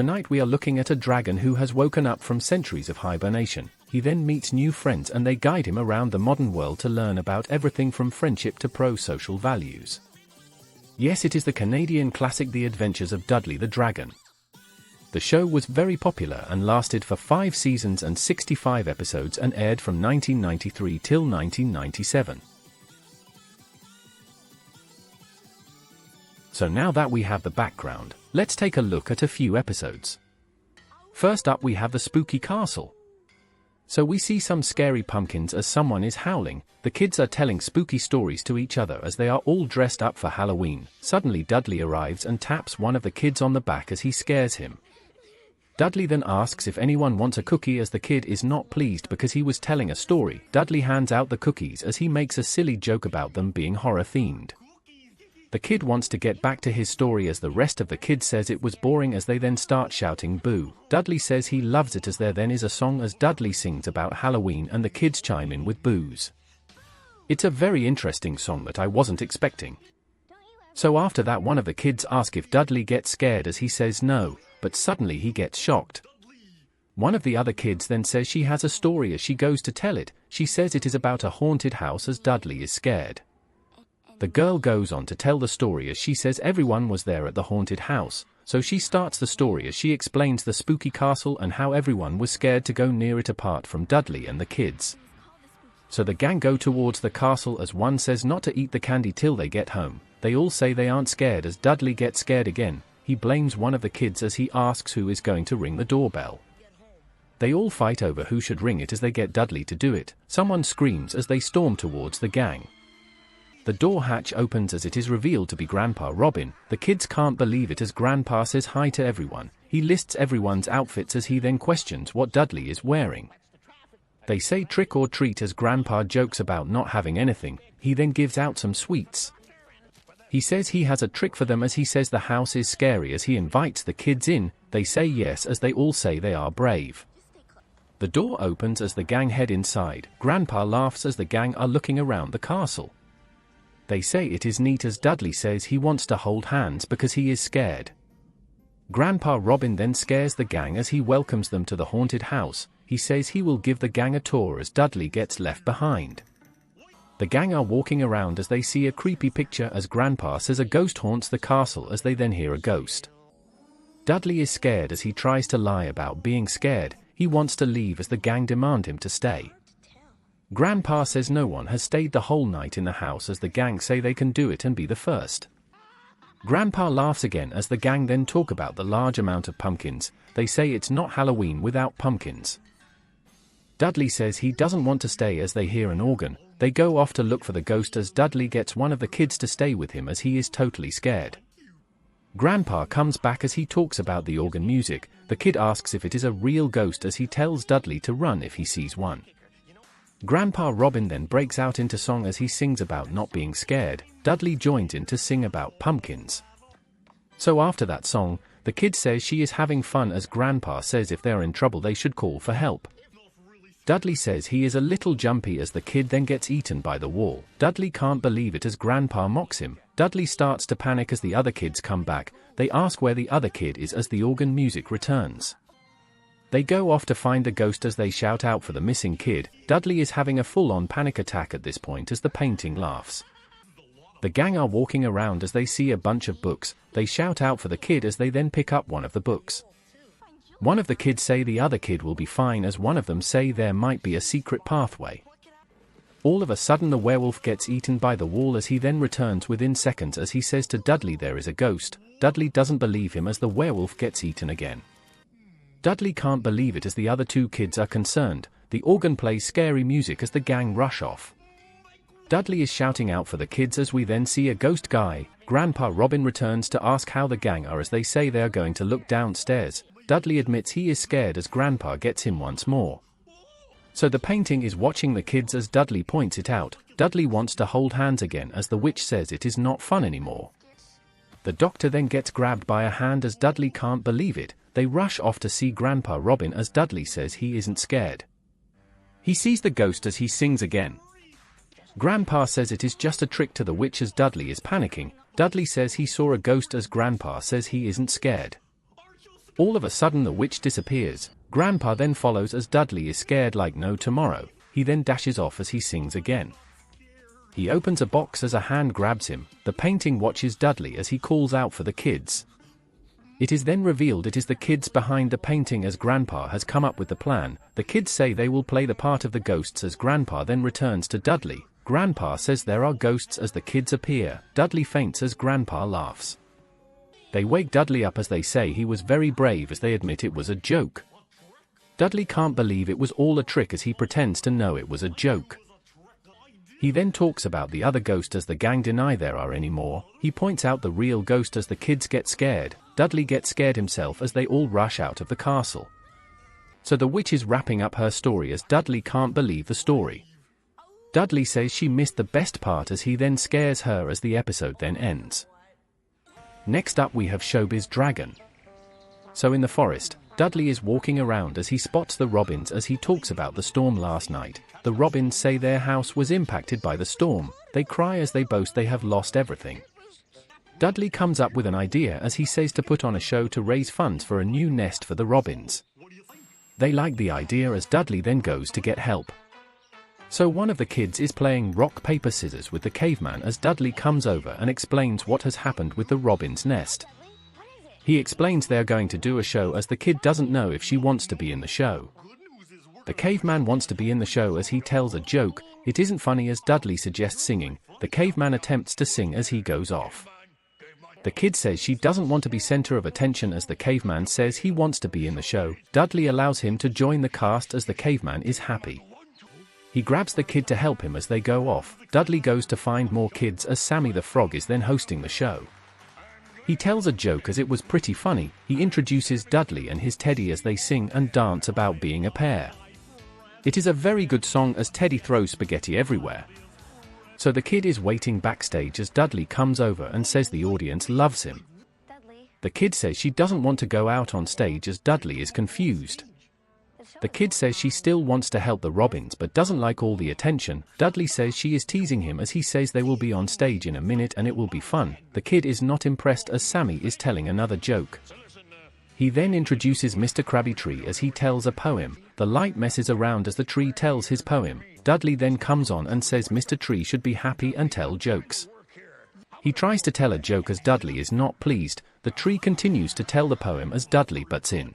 Tonight we are looking at a dragon who has woken up from centuries of hibernation. He then meets new friends and they guide him around the modern world to learn about everything from friendship to pro-social values. Yes, it is the Canadian classic The Adventures of Dudley the Dragon. The show was very popular and lasted for 5 seasons and 65 episodes and aired from 1993 till 1997. So now that we have the background, let's take a look at a few episodes. First up we have the spooky castle. So we see some scary pumpkins as someone is howling. The kids are telling spooky stories to each other as they are all dressed up for Halloween. Suddenly Dudley arrives and taps one of the kids on the back as he scares him. Dudley then asks if anyone wants a cookie as the kid is not pleased because he was telling a story. Dudley hands out the cookies as he makes a silly joke about them being horror-themed. The kid wants to get back to his story as the rest of the kids says it was boring as they then start shouting boo. Dudley says he loves it as there then is a song as Dudley sings about Halloween and the kids chime in with boos. It's a very interesting song that I wasn't expecting. So after that one of the kids asks if Dudley gets scared as he says no, but suddenly he gets shocked. One of the other kids then says she has a story as she goes to tell it. She says it is about a haunted house as Dudley is scared. The girl goes on to tell the story as she says everyone was there at the haunted house, so she starts the story as she explains the spooky castle and how everyone was scared to go near it apart from Dudley and the kids. So the gang go towards the castle as one says not to eat the candy till they get home. They all say they aren't scared as Dudley gets scared again. He blames one of the kids as he asks who is going to ring the doorbell. They all fight over who should ring it as they get Dudley to do it. Someone screams as they storm towards the gang. The door hatch opens as it is revealed to be Grandpa Robin. The kids can't believe it as Grandpa says hi to everyone. He lists everyone's outfits as he then questions what Dudley is wearing. They say trick or treat as Grandpa jokes about not having anything. He then gives out some sweets. He says he has a trick for them as he says the house is scary as he invites the kids in. They say yes as they all say they are brave. The door opens as the gang head inside. Grandpa laughs as the gang are looking around the castle. They say it is neat as Dudley says he wants to hold hands because he is scared. Grandpa Robin then scares the gang as he welcomes them to the haunted house. He says he will give the gang a tour as Dudley gets left behind. The gang are walking around as they see a creepy picture as Grandpa says a ghost haunts the castle as they then hear a ghost. Dudley is scared as he tries to lie about being scared. He wants to leave as the gang demand him to stay. Grandpa says no one has stayed the whole night in the house as the gang say they can do it and be the first. Grandpa laughs again as the gang then talk about the large amount of pumpkins. They say it's not Halloween without pumpkins. Dudley says he doesn't want to stay as they hear an organ. They go off to look for the ghost as Dudley gets one of the kids to stay with him as he is totally scared. Grandpa comes back as he talks about the organ music. The kid asks if it is a real ghost as he tells Dudley to run if he sees one. Grandpa Robin then breaks out into song as he sings about not being scared. Dudley joins in to sing about pumpkins. So after that song, the kid says she is having fun as Grandpa says if they're in trouble they should call for help. Dudley says he is a little jumpy as the kid then gets eaten by the wall. Dudley can't believe it as Grandpa mocks him. Dudley starts to panic as the other kids come back. They ask where the other kid is as the organ music returns. They go off to find the ghost as they shout out for the missing kid. Dudley is having a full-on panic attack at this point as the painting laughs. The gang are walking around as they see a bunch of books. They shout out for the kid as they then pick up one of the books. One of the kids say the other kid will be fine as one of them say there might be a secret pathway. All of a sudden the werewolf gets eaten by the wall as he then returns within seconds as he says to Dudley there is a ghost. Dudley doesn't believe him as the werewolf gets eaten again. Dudley can't believe it as the other two kids are concerned. The organ plays scary music as the gang rush off. Dudley is shouting out for the kids as we then see a ghost guy. Grandpa Robin returns to ask how the gang are as they say they are going to look downstairs. Dudley admits he is scared as Grandpa gets him once more. So the painting is watching the kids as Dudley points it out. Dudley wants to hold hands again as the witch says it is not fun anymore. The doctor then gets grabbed by a hand as Dudley can't believe it. They rush off to see Grandpa Robin as Dudley says he isn't scared. He sees the ghost as he sings again. Grandpa says it is just a trick to the witch as Dudley is panicking. Dudley says he saw a ghost as Grandpa says he isn't scared. All of a sudden the witch disappears. Grandpa then follows as Dudley is scared like no tomorrow. He then dashes off as he sings again. He opens a box as a hand grabs him. The painting watches Dudley as he calls out for the kids. It is then revealed it is the kids behind the painting as Grandpa has come up with the plan. The kids say they will play the part of the ghosts as Grandpa then returns to Dudley. Grandpa says there are ghosts as the kids appear. Dudley faints as Grandpa laughs. They wake Dudley up as they say he was very brave as they admit it was a joke. Dudley can't believe it was all a trick as he pretends to know it was a joke. He then talks about the other ghost as the gang deny there are any more. He points out the real ghost as the kids get scared. Dudley gets scared himself as they all rush out of the castle. So the witch is wrapping up her story as Dudley can't believe the story. Dudley says she missed the best part as he then scares her as the episode then ends. Next up we have Showbiz Dragon. So in the forest, Dudley is walking around as he spots the robins as he talks about the storm last night. The robins say their house was impacted by the storm. They cry as they boast they have lost everything. Dudley comes up with an idea as he says to put on a show to raise funds for a new nest for the robins. They like the idea as Dudley then goes to get help. So one of the kids is playing rock paper scissors with the caveman as Dudley comes over and explains what has happened with the robin's nest. He explains they are going to do a show as the kid doesn't know if she wants to be in the show. The caveman wants to be in the show as he tells a joke. It isn't funny as Dudley suggests singing. The caveman attempts to sing as he goes off. The kid says she doesn't want to be center of attention as the caveman says he wants to be in the show. Dudley allows him to join the cast as the caveman is happy. He grabs the kid to help him as they go off. Dudley goes to find more kids as Sammy the Frog is then hosting the show. He tells a joke as it was pretty funny. He introduces Dudley and his Teddy as they sing and dance about being a pair. It is a very good song as Teddy throws spaghetti everywhere. So the kid is waiting backstage as Dudley comes over and says the audience loves him. The kid says she doesn't want to go out on stage as Dudley is confused. The kid says she still wants to help the robins but doesn't like all the attention. Dudley says she is teasing him as he says they will be on stage in a minute and it will be fun. The kid is not impressed as Sammy is telling another joke. He then introduces Mr. Krabby Tree as he tells a poem. The light messes around as the tree tells his poem. Dudley then comes on and says Mr. Tree should be happy and tell jokes. He tries to tell a joke as Dudley is not pleased. The tree continues to tell the poem as Dudley butts in.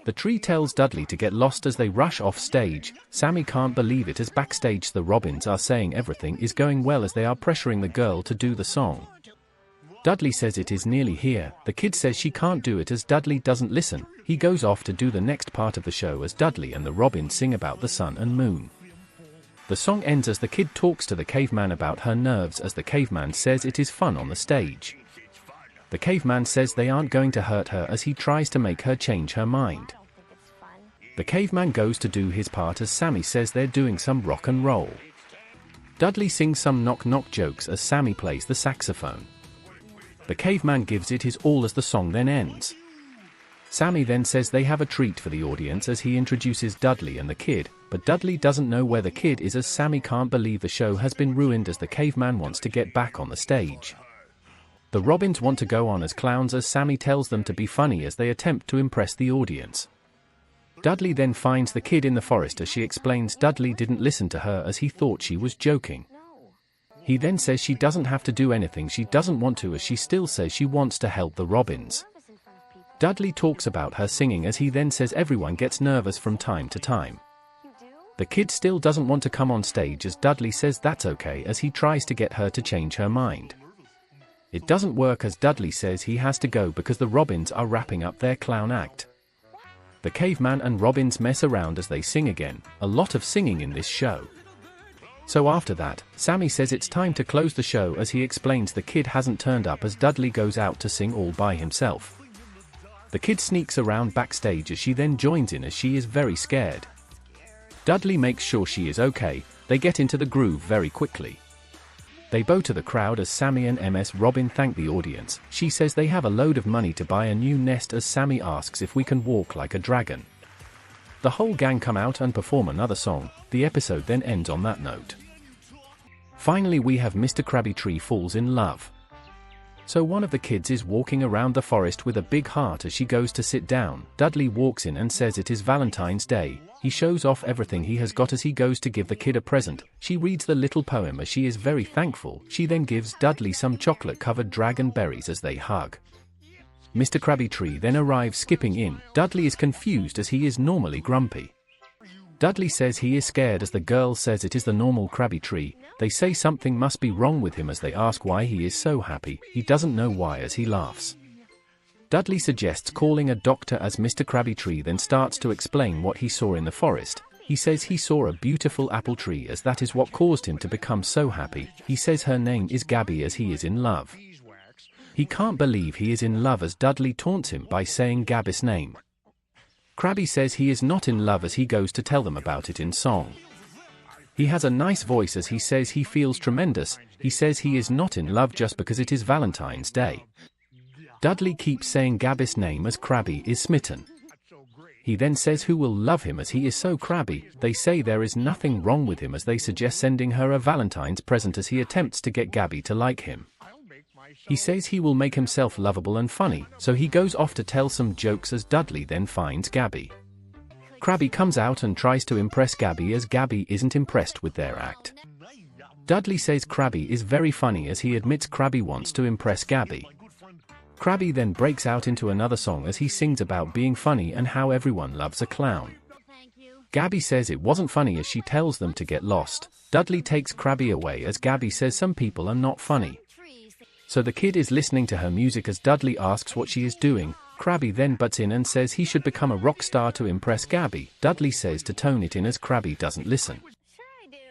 The tree tells Dudley to get lost as they rush off stage. Sammy can't believe it as backstage the robins are saying everything is going well as they are pressuring the girl to do the song. Dudley says it is nearly here. The kid says she can't do it as Dudley doesn't listen. He goes off to do the next part of the show as Dudley and the robins sing about the sun and moon. The song ends as the kid talks to the caveman about her nerves as the caveman says it is fun on the stage. The caveman says they aren't going to hurt her as he tries to make her change her mind. The caveman goes to do his part as Sammy says they're doing some rock and roll. Dudley sings some knock-knock jokes as Sammy plays the saxophone. The caveman gives it his all as the song then ends. Sammy then says they have a treat for the audience as he introduces Dudley and the kid, but Dudley doesn't know where the kid is as Sammy can't believe the show has been ruined as the caveman wants to get back on the stage. The robins want to go on as clowns as Sammy tells them to be funny as they attempt to impress the audience. Dudley then finds the kid in the forest as she explains Dudley didn't listen to her as he thought she was joking. He then says she doesn't have to do anything she doesn't want to as she still says she wants to help the robins. Dudley talks about her singing as he then says everyone gets nervous from time to time. The kid still doesn't want to come on stage as Dudley says that's okay as he tries to get her to change her mind. It doesn't work as Dudley says he has to go because the robins are wrapping up their clown act. The caveman and robins mess around as they sing again, a lot of singing in this show. So after that, Sammy says it's time to close the show as he explains the kid hasn't turned up as Dudley goes out to sing all by himself. The kid sneaks around backstage as she then joins in as she is very scared. Dudley makes sure she is okay. They get into the groove very quickly. They bow to the crowd as Sammy and MS Robin thank the audience. She says they have a load of money to buy a new nest as Sammy asks if we can walk like a dragon. The whole gang come out and perform another song. The episode then ends on that note. Finally we have Mr. Krabby Tree falls in love. So one of the kids is walking around the forest with a big heart as she goes to sit down. Dudley walks in and says it is Valentine's Day. He shows off everything he has got as he goes to give the kid a present. She reads the little poem as she is very thankful. She then gives Dudley some chocolate-covered dragon berries as they hug. Mr. Krabby Tree then arrives skipping in. Dudley is confused as he is normally grumpy. Dudley says he is scared as the girl says it is the normal Krabby Tree. They say something must be wrong with him as they ask why he is so happy. He doesn't know why as he laughs. Dudley suggests calling a doctor as Mr. Krabby Tree then starts to explain what he saw in the forest. He says he saw a beautiful apple tree as that is what caused him to become so happy. He says her name is Gabby as he is in love. He can't believe he is in love as Dudley taunts him by saying Gabby's name. Krabby says he is not in love as he goes to tell them about it in song. He has a nice voice as he says he feels tremendous. He says he is not in love just because it is Valentine's Day. Dudley keeps saying Gabby's name as Krabby is smitten. He then says who will love him as he is so crabby. They say there is nothing wrong with him as they suggest sending her a Valentine's present as he attempts to get Gabby to like him. He says he will make himself lovable and funny, so he goes off to tell some jokes as Dudley then finds Gabby. Krabby comes out and tries to impress Gabby as Gabby isn't impressed with their act. Dudley says Krabby is very funny as he admits Krabby wants to impress Gabby. Krabby then breaks out into another song as he sings about being funny and how everyone loves a clown. Gabby says it wasn't funny as she tells them to get lost. Dudley takes Krabby away as Gabby says some people are not funny. So the kid is listening to her music as Dudley asks what she is doing. Krabby then butts in and says he should become a rock star to impress Gabby. Dudley says to tone it in as Krabby doesn't listen.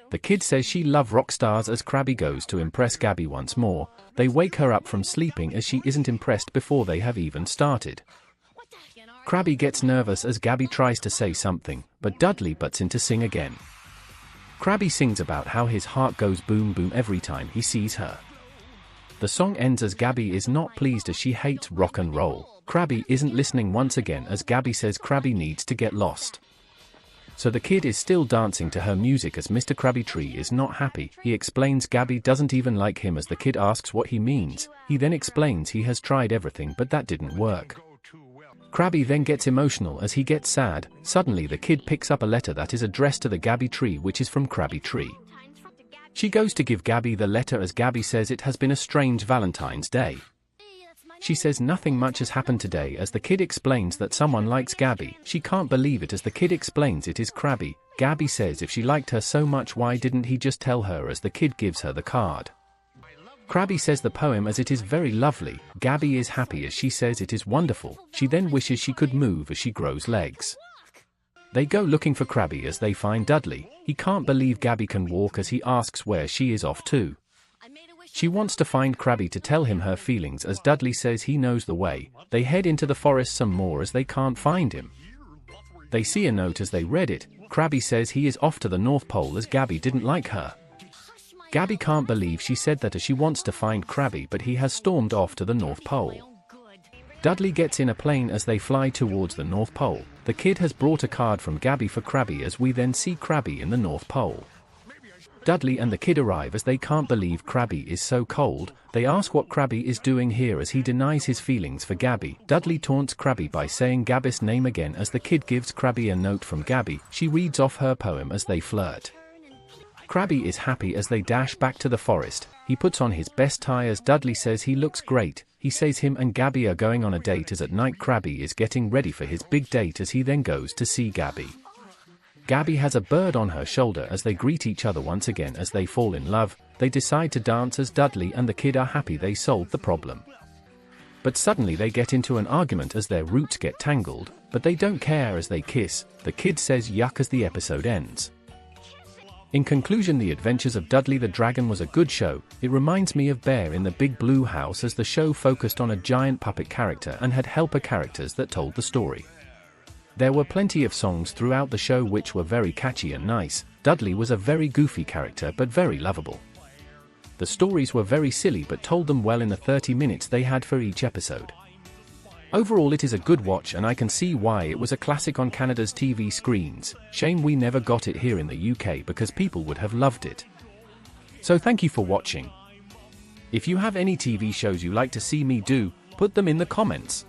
The kid says she loves rock stars as Krabby goes to impress Gabby once more. They wake her up from sleeping as she isn't impressed before they have even started. Krabby gets nervous as Gabby tries to say something, but Dudley butts in to sing again. Krabby sings about how his heart goes boom boom every time he sees her. The song ends as Gabby is not pleased as she hates rock and roll. Krabby isn't listening once again as Gabby says Krabby needs to get lost. So the kid is still dancing to her music as Mr. Krabby Tree is not happy. He explains Gabby doesn't even like him as the kid asks what he means. He then explains he has tried everything but that didn't work. Krabby then gets emotional as he gets sad. Suddenly the kid picks up a letter that is addressed to the Gabby Tree which is from Krabby Tree. She goes to give Gabby the letter as Gabby says it has been a strange Valentine's Day. She says nothing much has happened today as the kid explains that someone likes Gabby. She can't believe it as the kid explains it is Krabby. Gabby says if she liked her so much why didn't he just tell her as the kid gives her the card. Krabby says the poem as it is very lovely. Gabby is happy as she says it is wonderful. She then wishes she could move as she grows legs. They go looking for Krabby as they find Dudley. He can't believe Gabby can walk as he asks where she is off to. She wants to find Krabby to tell him her feelings as Dudley says he knows the way. They head into the forest some more as they can't find him. They see a note as they read it. Krabby says he is off to the North Pole as Gabby didn't like her. Gabby can't believe she said that as she wants to find Krabby but he has stormed off to the North Pole. Dudley gets in a plane as they fly towards the North Pole. The kid has brought a card from Gabby for Krabby as we then see Krabby in the North Pole. Dudley and the kid arrive as they can't believe Krabby is so cold. They ask what Krabby is doing here as he denies his feelings for Gabby. Dudley taunts Krabby by saying Gabby's name again as the kid gives Krabby a note from Gabby. She reads off her poem as they flirt. Krabby is happy as they dash back to the forest. He puts on his best tie as Dudley says he looks great. He says him and Gabby are going on a date as at night Krabby is getting ready for his big date as he then goes to see Gabby. Gabby has a bird on her shoulder as they greet each other once again as they fall in love. They decide to dance as Dudley and the kid are happy they solved the problem. But suddenly they get into an argument as their roots get tangled, but they don't care as they kiss. The kid says yuck as the episode ends. In conclusion, The Adventures of Dudley the Dragon was a good show. It reminds me of Bear in the Big Blue House as the show focused on a giant puppet character and had helper characters that told the story. There were plenty of songs throughout the show which were very catchy and nice. Dudley was a very goofy character but very lovable. The stories were very silly but told them well in the 30 minutes they had for each episode. Overall it is a good watch and I can see why it was a classic on Canada's TV screens. Shame we never got it here in the UK because people would have loved it. So thank you for watching. If you have any TV shows you like to see me do, put them in the comments.